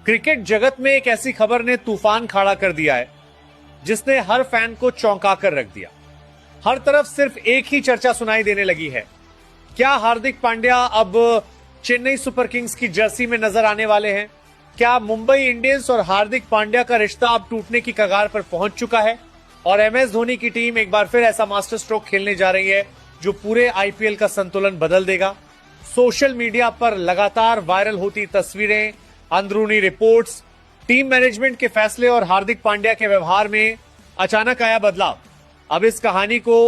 Cricket जगत में एक ऐसी खबर ने तूफान खड़ा कर दिया है जिसने हर फैन को चौंका कर रख दिया। हर तरफ सिर्फ एक ही चर्चा सुनाई देने लगी है, क्या हार्दिक पांड्या अब चेन्नई सुपर किंग्स की जर्सी में नजर आने वाले हैं? क्या मुंबई इंडियंस और हार्दिक पांड्या का रिश्ता अब टूटने की कगार पर पहुंच चुका है और एमएस धोनी की टीम एक बार फिर ऐसा मास्टर स्ट्रोक खेलने जा रही है जो पूरे आईपीएल का संतुलन बदल देगा? सोशल मीडिया पर लगातार वायरल होती तस्वीरें, अंदरूनी रिपोर्ट्स, टीम मैनेजमेंट के फैसले और हार्दिक पांड्या के व्यवहार में अचानक आया बदलाव अब इस कहानी को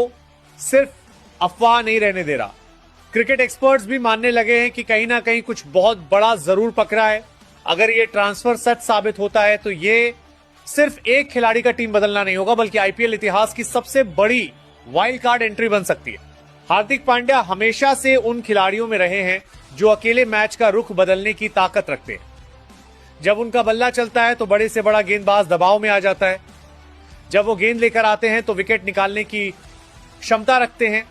सिर्फ अफवाह नहीं रहने दे रहा। क्रिकेट एक्सपर्ट्स भी मानने लगे हैं कि कहीं ना कहीं कुछ बहुत बड़ा जरूर पकड़ा है। अगर ये ट्रांसफर सच साबित होता है तो ये सिर्फ एक खिलाड़ी का टीम बदलना नहीं होगा बल्कि आईपीएल इतिहास की सबसे बड़ी वाइल्ड कार्ड एंट्री बन सकती है। हार्दिक पांड्या हमेशा से उन खिलाड़ियों में रहे हैं जो अकेले मैच का रुख बदलने की ताकत रखते हैं। जब उनका बल्ला चलता है तो बड़े से बड़ा गेंदबाज दबाव में आ जाता है। जब वो गेंद लेकर आते हैं तो विकेट निकालने की क्षमता रखते हैं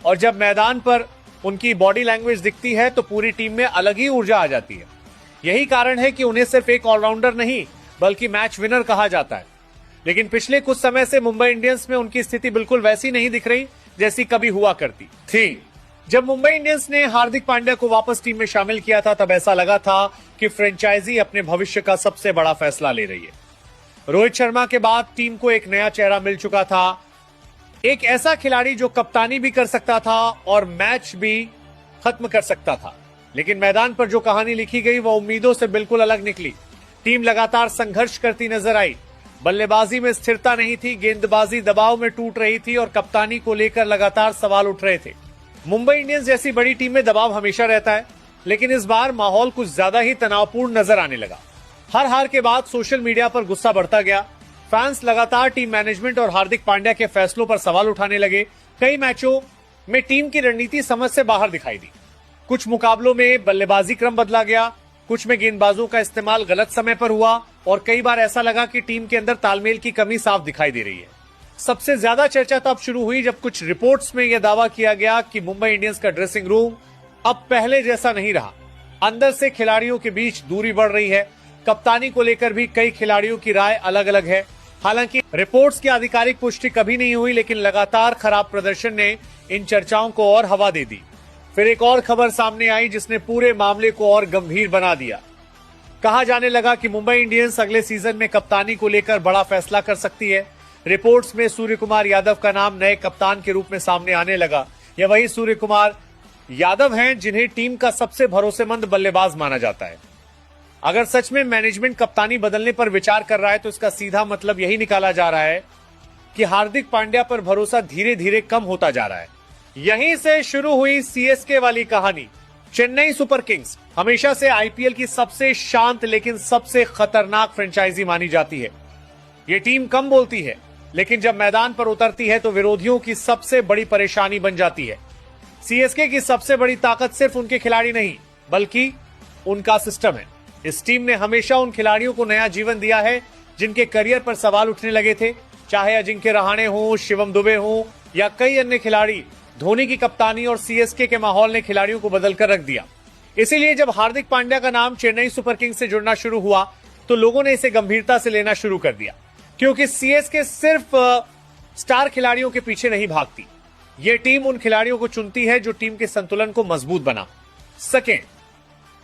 और जब मैदान पर उनकी बॉडी लैंग्वेज दिखती है तो पूरी टीम में अलग ही ऊर्जा आ जाती है। यही कारण है कि उन्हें सिर्फ एक ऑलराउंडर नहीं बल्कि मैच विनर कहा जाता है। लेकिन पिछले कुछ समय से मुंबई इंडियंस में उनकी स्थिति बिल्कुल वैसी नहीं दिख रही जैसी कभी हुआ करती थी। जब मुंबई इंडियंस ने हार्दिक पांड्या को वापस टीम में शामिल किया था तब ऐसा लगा था कि फ्रेंचाइजी अपने भविष्य का सबसे बड़ा फैसला ले रही है। रोहित शर्मा के बाद टीम को एक नया चेहरा मिल चुका था, एक ऐसा खिलाड़ी जो कप्तानी भी कर सकता था और मैच भी खत्म कर सकता था। लेकिन मैदान पर जो कहानी लिखी गई वो उम्मीदों से बिल्कुल अलग निकली। टीम लगातार संघर्ष करती नजर आई, बल्लेबाजी में स्थिरता नहीं थी, गेंदबाजी दबाव में टूट रही थी और कप्तानी को लेकर लगातार सवाल उठ रहे थे। मुंबई इंडियंस जैसी बड़ी टीम में दबाव हमेशा रहता है, लेकिन इस बार माहौल कुछ ज्यादा ही तनावपूर्ण नजर आने लगा। हर हार के बाद सोशल मीडिया पर गुस्सा बढ़ता गया। फैंस लगातार टीम मैनेजमेंट और हार्दिक पांड्या के फैसलों पर सवाल उठाने लगे। कई मैचों में टीम की रणनीति समझ से बाहर दिखाई दी। कुछ मुकाबलों में बल्लेबाजी क्रम बदला गया, कुछ में गेंदबाजों का इस्तेमाल गलत समय पर हुआ और कई बार ऐसा लगा कि टीम के अंदर तालमेल की कमी साफ दिखाई दे रही है। सबसे ज्यादा चर्चा तब शुरू हुई जब कुछ रिपोर्ट्स में यह दावा किया गया कि मुंबई इंडियंस का ड्रेसिंग रूम अब पहले जैसा नहीं रहा। अंदर से खिलाड़ियों के बीच दूरी बढ़ रही है। कप्तानी को लेकर भी कई खिलाड़ियों की राय अलग अलग है। हालांकि रिपोर्ट्स की आधिकारिक पुष्टि कभी नहीं हुई, लेकिन लगातार खराब प्रदर्शन ने इन चर्चाओं को और हवा दे दी। फिर एक और खबर सामने आई जिसने पूरे मामले को और गंभीर बना दिया। कहा जाने लगा कि मुंबई इंडियंस अगले सीजन में कप्तानी को लेकर बड़ा फैसला कर सकती है। रिपोर्ट्स में सूर्य कुमार यादव का नाम नए कप्तान के रूप में सामने आने लगा। यह वही सूर्य कुमार यादव हैं जिन्हें टीम का सबसे भरोसेमंद बल्लेबाज माना जाता है। अगर सच में मैनेजमेंट कप्तानी बदलने पर विचार कर रहा है तो इसका सीधा मतलब यही निकाला जा रहा है कि हार्दिक पांड्या पर भरोसा धीरे धीरे कम होता जा रहा है। यहीं से शुरू हुई सीएसके वाली कहानी। चेन्नई सुपर किंग्स हमेशा से आईपीएल की सबसे शांत लेकिन सबसे खतरनाक फ्रेंचाइजी मानी जाती है। ये टीम कम बोलती है, लेकिन जब मैदान पर उतरती है तो विरोधियों की सबसे बड़ी परेशानी बन जाती है। सीएसके की सबसे बड़ी ताकत सिर्फ उनके खिलाड़ी नहीं बल्कि उनका सिस्टम है। इस टीम ने हमेशा उन खिलाड़ियों को नया जीवन दिया है जिनके करियर पर सवाल उठने लगे थे, चाहे अजिंक्य रहाणे हो, शिवम दुबे हो या कई अन्य खिलाड़ी। धोनी की कप्तानी और सीएसके के माहौल ने खिलाड़ियों को बदलकर रख दिया। इसीलिए जब हार्दिक पांड्या का नाम चेन्नई सुपर किंग्स से जुड़ना शुरू हुआ तो लोगों ने इसे गंभीरता से लेना शुरू कर दिया, क्योंकि सीएसके सिर्फ स्टार खिलाड़ियों के पीछे नहीं भागती। ये टीम उन खिलाड़ियों को चुनती है जो टीम के संतुलन को मजबूत बना सके।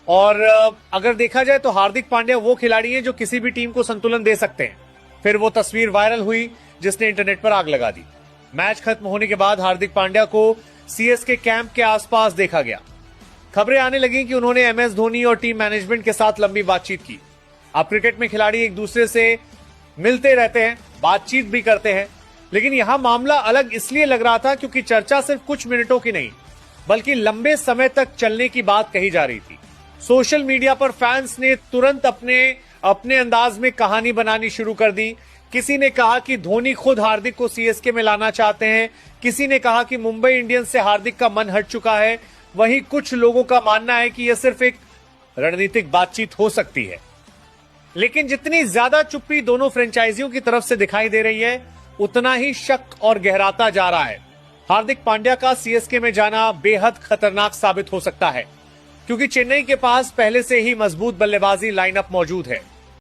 और अगर देखा जाए तो हार्दिक पांड्या वो खिलाड़ी हैं जो किसी भी टीम को संतुलन दे सकते हैं। फिर वो तस्वीर वायरल हुई जिसने इंटरनेट पर आग लगा दी। मैच खत्म होने के बाद हार्दिक पांड्या को सीएसके कैंप के आसपास देखा गया। खबरें आने लगी कि उन्होंने एमएस धोनी और टीम मैनेजमेंट के साथ लंबी बातचीत की। अब क्रिकेट में खिलाड़ी एक दूसरे से मिलते रहते हैं, बातचीत भी करते हैं, लेकिन यहां मामला अलग इसलिए लग रहा था क्योंकि चर्चा सिर्फ कुछ मिनटों की नहीं बल्कि लंबे समय तक चलने की बात कही जा रही थी। सोशल मीडिया पर फैंस ने तुरंत अपने अंदाज में कहानी बनानी शुरू कर दी। किसी ने कहा कि धोनी खुद हार्दिक को सीएसके में लाना चाहते हैं, किसी ने कहा कि मुंबई इंडियंस से हार्दिक का मन हट चुका है। वहीं कुछ लोगों का मानना है कि यह सिर्फ एक रणनीतिक बातचीत हो सकती है। लेकिन जितनी ज्यादा चुप्पी दोनों फ्रेंचाइजियों की तरफ से दिखाई दे रही है उतना ही शक और गहराता जा रहा है। हार्दिक पांड्या का सीएसके में जाना बेहद खतरनाक साबित हो सकता है। क्योंकि चेन्नई के पास पहले से ही मजबूत बल्लेबाजी लाइनअप मौजूद है।